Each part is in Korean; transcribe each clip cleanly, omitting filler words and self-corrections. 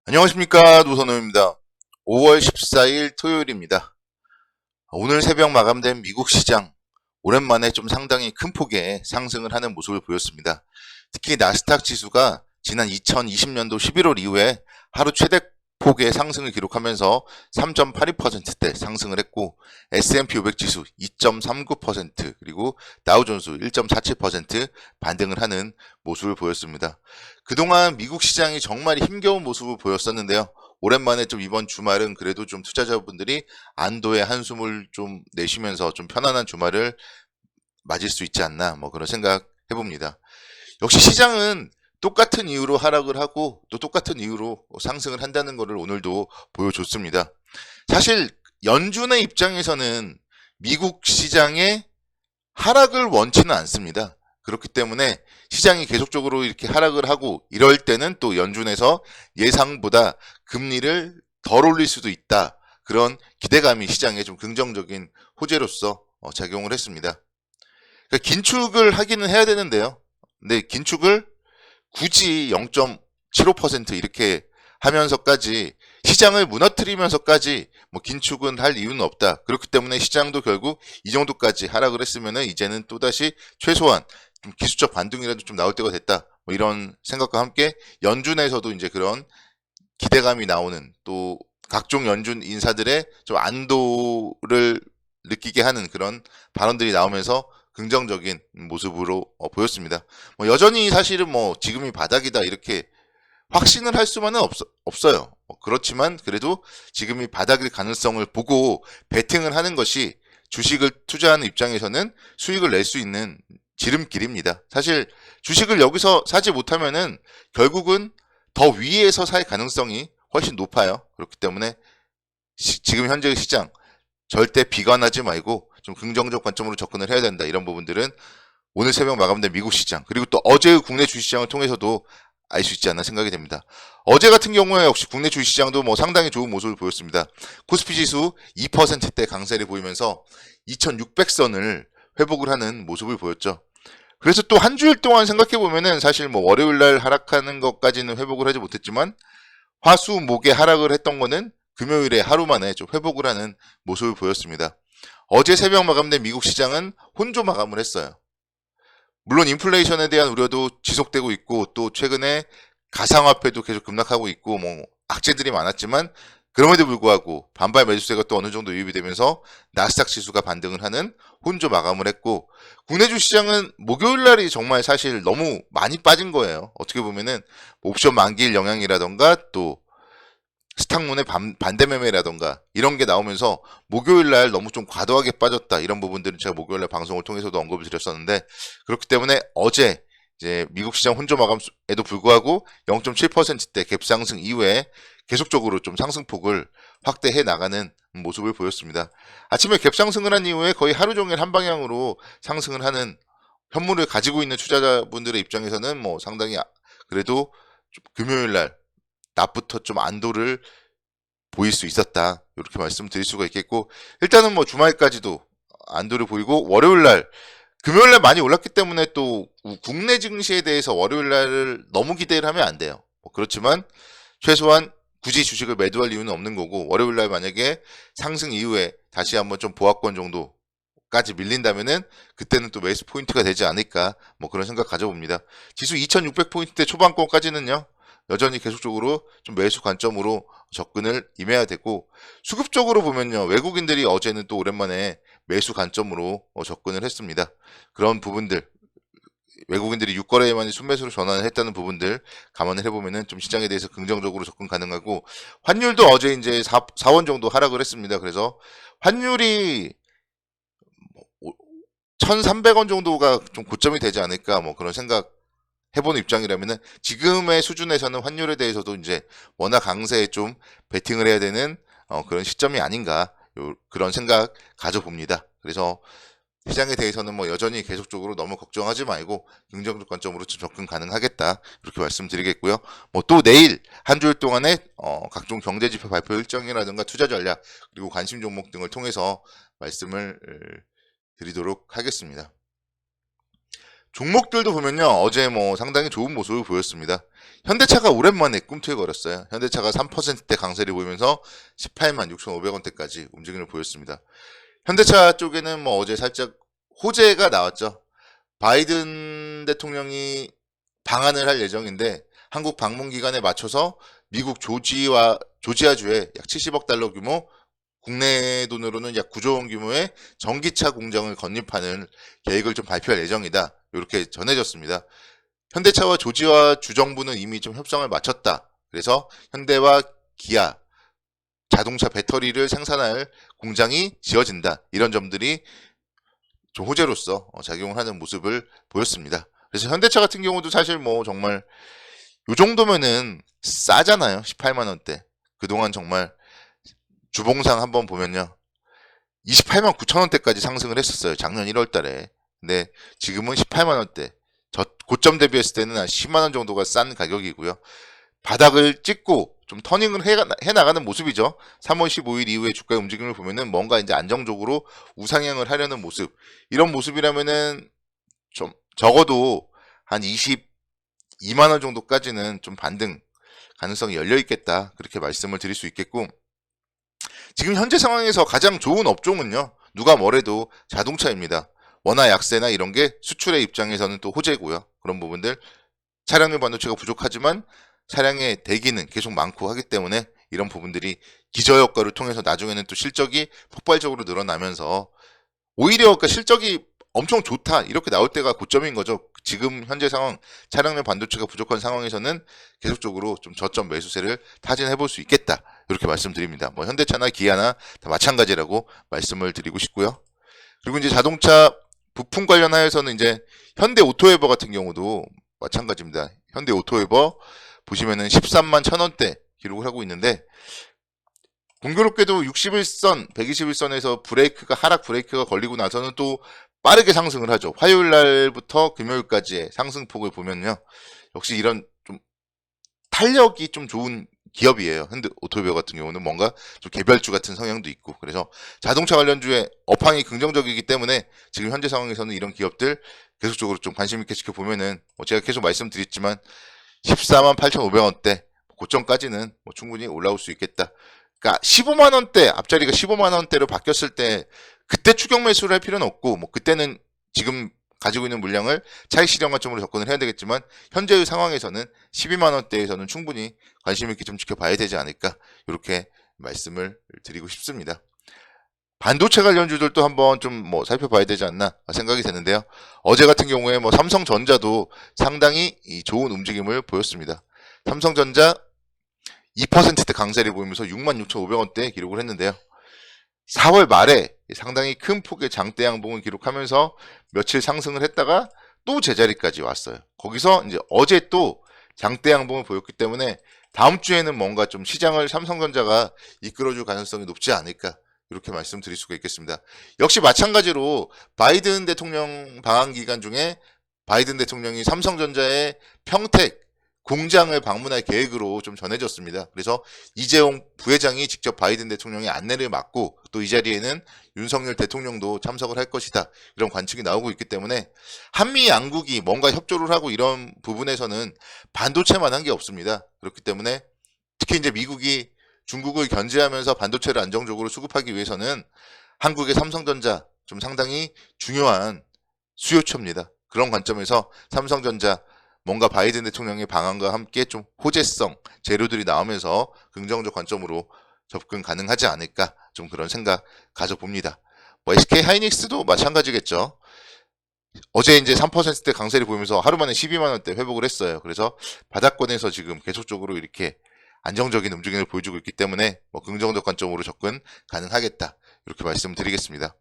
안녕하십니까, 노선호입니다. 5월 14일 토요일입니다. 오늘 새벽 마감된 미국 시장, 오랜만에 좀 상당히 큰 폭의 상승을 하는 모습을 보였습니다. 특히 나스닥 지수가 지난 2020년도 11월 이후에 하루 최대 폭의 상승을 기록하면서 3.82%대 상승을 했고, S&P 500 지수 2.39%, 그리고 다우존스 1.47% 반등을 하는 모습을 보였습니다. 그동안 미국 시장이 정말 힘겨운 모습을 보였었는데요. 오랜만에 좀 이번 주말은 그래도 좀 투자자분들이 안도의 한숨을 좀 내쉬면서 좀 편안한 주말을 맞을 수 있지 않나, 그런 생각 해봅니다. 역시 시장은 똑같은 이유로 하락을 하고 또 똑같은 이유로 상승을 한다는 것을 오늘도 보여줬습니다. 사실 연준의 입장에서는 미국 시장의 하락을 원치는 않습니다. 그렇기 때문에 시장이 계속적으로 이렇게 하락을 하고 이럴 때는 또 연준에서 예상보다 금리를 덜 올릴 수도 있다. 그런 기대감이 시장에 좀 긍정적인 호재로서 작용을 했습니다. 그러니까 긴축을 하기는 해야 되는데요. 근데 긴축을 굳이 0.75% 이렇게 하면서까지 시장을 무너뜨리면서까지 긴축은 할 이유는 없다. 그렇기 때문에 시장도 결국 이 정도까지 하락을 했으면은 이제는 또다시 최소한 좀 기술적 반등이라도 좀 나올 때가 됐다. 이런 생각과 함께 연준에서도 이제 그런 기대감이 나오는, 또 각종 연준 인사들의 좀 안도를 느끼게 하는 그런 발언들이 나오면서 긍정적인 모습으로 보였습니다. 여전히 사실은 지금이 바닥이다 이렇게 확신을 할 수만은 없어요. 그렇지만 그래도 지금이 바닥일 가능성을 보고 베팅을 하는 것이 주식을 투자하는 입장에서는 수익을 낼 수 있는 지름길입니다. 사실 주식을 여기서 사지 못하면은 결국은 더 위에서 살 가능성이 훨씬 높아요. 그렇기 때문에 지금 현재의 시장 절대 비관하지 말고 좀 긍정적 관점으로 접근을 해야 된다. 이런 부분들은 오늘 새벽 마감된 미국 시장, 그리고 또 어제의 국내 주식시장을 통해서도 알 수 있지 않나 생각이 됩니다. 어제 같은 경우에 역시 국내 주식시장도 상당히 좋은 모습을 보였습니다. 코스피 지수 2%대 강세를 보이면서 2600선을 회복을 하는 모습을 보였죠. 그래서 또 한 주일 동안 생각해 보면은 사실 월요일 날 하락하는 것까지는 회복을 하지 못했지만 화, 수, 목에 하락을 했던 거는 금요일에 하루 만에 좀 회복을 하는 모습을 보였습니다. 어제 새벽 마감된 미국 시장은 혼조 마감을 했어요. 물론 인플레이션에 대한 우려도 지속되고 있고 또 최근에 가상화폐도 계속 급락하고 있고 악재들이 많았지만 그럼에도 불구하고 반발 매수세가 또 어느 정도 유입이 되면서 나스닥 지수가 반등을 하는 혼조 마감을 했고, 국내 주시장은 목요일 날이 정말 사실 너무 많이 빠진 거예요. 어떻게 보면은 옵션 만기일 영향이라던가 또 스탁문의 반대 매매라던가 이런 게 나오면서 목요일 날 너무 좀 과도하게 빠졌다, 이런 부분들은 제가 목요일 날 방송을 통해서도 언급을 드렸었는데, 그렇기 때문에 어제 이제 미국 시장 혼조 마감에도 불구하고 0.7%대 갭상승 이후에 계속적으로 좀 상승폭을 확대해 나가는 모습을 보였습니다. 아침에 갭상승을 한 이후에 거의 하루 종일 한 방향으로 상승을 하는, 현물을 가지고 있는 투자자분들의 입장에서는 상당히 그래도 좀 금요일 날 낮부터 좀 안도를 보일 수 있었다, 이렇게 말씀드릴 수가 있겠고, 일단은 주말까지도 안도를 보이고, 월요일 날 금요일 날 많이 올랐기 때문에 또 국내 증시에 대해서 월요일 날을 너무 기대를 하면 안 돼요. 그렇지만 최소한 굳이 주식을 매도할 이유는 없는 거고, 월요일 날 만약에 상승 이후에 다시 한번 좀 보합권 정도까지 밀린다면은 그때는 또 매수 포인트가 되지 않을까, 그런 생각 가져봅니다. 지수 2600포인트대 초반권까지는요 여전히 계속적으로 좀 매수 관점으로 접근을 임해야 되고, 수급적으로 보면요 외국인들이 어제는 또 오랜만에 매수 관점으로 접근을 했습니다. 그런 부분들, 외국인들이 6거래만이 순매수로 전환을 했다는 부분들 감안을 해보면은 좀 시장에 대해서 긍정적으로 접근 가능하고, 환율도 어제 이제 4원 정도 하락을 했습니다. 그래서 환율이 1,300원 정도가 좀 고점이 되지 않을까, 그런 생각 해보는 입장이라면은 지금의 수준에서는 환율에 대해서도 이제 워낙 강세에 좀 베팅을 해야 되는 그런 시점이 아닌가, 그런 생각 가져봅니다. 그래서 시장에 대해서는 여전히 계속적으로 너무 걱정하지 말고 긍정적 관점으로 좀 접근 가능하겠다, 이렇게 말씀드리겠고요. 또 내일 한 주일 동안에 각종 경제지표 발표 일정이라든가 투자 전략 그리고 관심 종목 등을 통해서 말씀을 드리도록 하겠습니다. 종목들도 보면요 어제 상당히 좋은 모습을 보였습니다. 현대차가 오랜만에 꿈틀 거렸어요. 현대차가 3%대 강세를 보이면서 18만 6,500원대까지 움직임을 보였습니다. 현대차 쪽에는 뭐 어제 살짝 호재가 나왔죠. 바이든 대통령이 방한을 할 예정인데 한국 방문 기간에 맞춰서 미국 조지아주에 약 70억 달러 규모, 국내 돈으로는 약 9조 원 규모의 전기차 공장을 건립하는 계획을 좀 발표할 예정이다. 이렇게 전해졌습니다. 현대차와 조지아 주정부는 이미 좀 협상을 마쳤다. 그래서 현대와 기아 자동차 배터리를 생산할 공장이 지어진다. 이런 점들이 좀 호재로서 작용을 하는 모습을 보였습니다. 그래서 현대차 같은 경우도 사실 뭐 정말 요 정도면은 싸잖아요. 18만 원대. 그동안 정말 주봉상 한번 보면요. 28만 9천 원대까지 상승을 했었어요. 작년 1월 달에. 근데 지금은 18만 원대. 고점 대비했을 때는 한 10만 원 정도가 싼 가격이고요. 바닥을 찍고 좀 터닝을 해 나가는 모습이죠. 3월 15일 이후에 주가의 움직임을 보면은 뭔가 이제 안정적으로 우상향을 하려는 모습. 이런 모습이라면은 좀 적어도 한 22만 원 정도까지는 좀 반등 가능성이 열려 있겠다. 그렇게 말씀을 드릴 수 있겠고, 지금 현재 상황에서 가장 좋은 업종은요. 누가 뭐래도 자동차입니다. 원화 약세나 이런 게 수출의 입장에서는 또 호재고요. 그런 부분들, 차량용 반도체가 부족하지만 차량의 대기는 계속 많고 하기 때문에 이런 부분들이 기저효과를 통해서 나중에는 또 실적이 폭발적으로 늘어나면서 오히려 그 실적이 엄청 좋다 이렇게 나올 때가 고점인 거죠. 지금 현재 상황 차량용 반도체가 부족한 상황에서는 계속적으로 좀 저점 매수세를 타진해 볼 수 있겠다 이렇게 말씀드립니다. 뭐 현대차나 기아나 다 마찬가지라고 말씀을 드리고 싶고요. 그리고 이제 자동차 부품 관련하여서는 이제 현대 오토웨버 같은 경우도 마찬가지입니다. 현대 오토웨버 보시면은 13만 1,000원대 기록을 하고 있는데, 공교롭게도 61선, 121선에서 하락 브레이크가 걸리고 나서는 또 빠르게 상승을 하죠. 화요일 날부터 금요일까지의 상승폭을 보면요. 역시 이런 좀 탄력이 좀 좋은 기업이에요. 현대 오토웨어 같은 경우는 뭔가 좀 개별주 같은 성향도 있고, 그래서 자동차 관련주의 업황이 긍정적이기 때문에 지금 현재 상황에서는 이런 기업들 계속적으로 좀 관심 있게 지켜보면은 제가 계속 말씀드렸지만 14만 8,500원대 고점까지는 충분히 올라올 수 있겠다. 그러니까 15만 원대, 앞자리가 15만 원대로 바뀌었을 때 그때 추격 매수를 할 필요는 없고, 뭐 그때는 지금 가지고 있는 물량을 차익 실현 관점으로 접근을 해야 되겠지만, 현재의 상황에서는 12만 원대에서는 충분히 관심 있게 좀 지켜봐야 되지 않을까, 이렇게 말씀을 드리고 싶습니다. 반도체 관련주들도 한번 좀 살펴봐야 되지 않나 생각이 되는데요. 어제 같은 경우에 삼성전자도 상당히 좋은 움직임을 보였습니다. 삼성전자 2%대 강세를 보이면서 66,500원대 기록을 했는데요. 4월 말에 상당히 큰 폭의 장대 양봉을 기록하면서 며칠 상승을 했다가 또 제자리까지 왔어요. 거기서 이제 어제 또 장대 양봉을 보였기 때문에 다음 주에는 뭔가 좀 시장을 삼성전자가 이끌어줄 가능성이 높지 않을까, 이렇게 말씀드릴 수가 있겠습니다. 역시 마찬가지로 바이든 대통령 방한 기간 중에 바이든 대통령이 삼성전자의 평택 공장을 방문할 계획으로 좀 전해졌습니다. 그래서 이재용 부회장이 직접 바이든 대통령의 안내를 맡고, 또 이 자리에는 윤석열 대통령도 참석을 할 것이다, 이런 관측이 나오고 있기 때문에 한미 양국이 뭔가 협조를 하고 이런 부분에서는 반도체만 한 게 없습니다. 그렇기 때문에 특히 이제 미국이 중국을 견제하면서 반도체를 안정적으로 수급하기 위해서는 한국의 삼성전자 좀 상당히 중요한 수요처입니다. 그런 관점에서 삼성전자 뭔가 바이든 대통령의 방안과 함께 좀 호재성 재료들이 나오면서 긍정적 관점으로 접근 가능하지 않을까, 좀 그런 생각 가져봅니다. SK 하이닉스도 마찬가지겠죠. 어제 이제 3%대 강세를 보이면서 하루 만에 12만 원대 회복을 했어요. 그래서 바닥권에서 지금 계속적으로 이렇게 안정적인 움직임을 보여주고 있기 때문에 긍정적 관점으로 접근 가능하겠다, 이렇게 말씀드리겠습니다.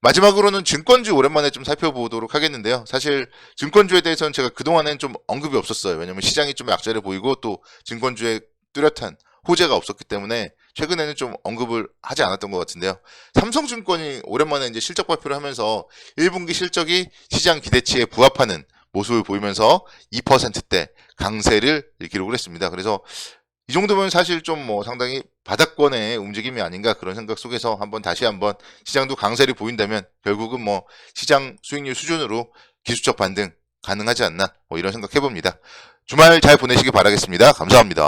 마지막으로는 증권주 오랜만에 좀 살펴보도록 하겠는데요. 사실 증권주에 대해서는 제가 그동안엔 좀 언급이 없었어요. 왜냐면 시장이 좀 약세를 보이고 또 증권주에 뚜렷한 호재가 없었기 때문에 최근에는 좀 언급을 하지 않았던 것 같은데요. 삼성증권이 오랜만에 이제 실적 발표를 하면서 1분기 실적이 시장 기대치에 부합하는 모습을 보이면서 2%대 강세를 기록을 했습니다. 그래서 이 정도면 사실 좀 상당히 바닥권의 움직임이 아닌가, 그런 생각 속에서 다시 한번 시장도 강세를 보인다면 결국은 시장 수익률 수준으로 기술적 반등 가능하지 않나, 뭐 이런 생각 해봅니다. 주말 잘 보내시기 바라겠습니다. 감사합니다.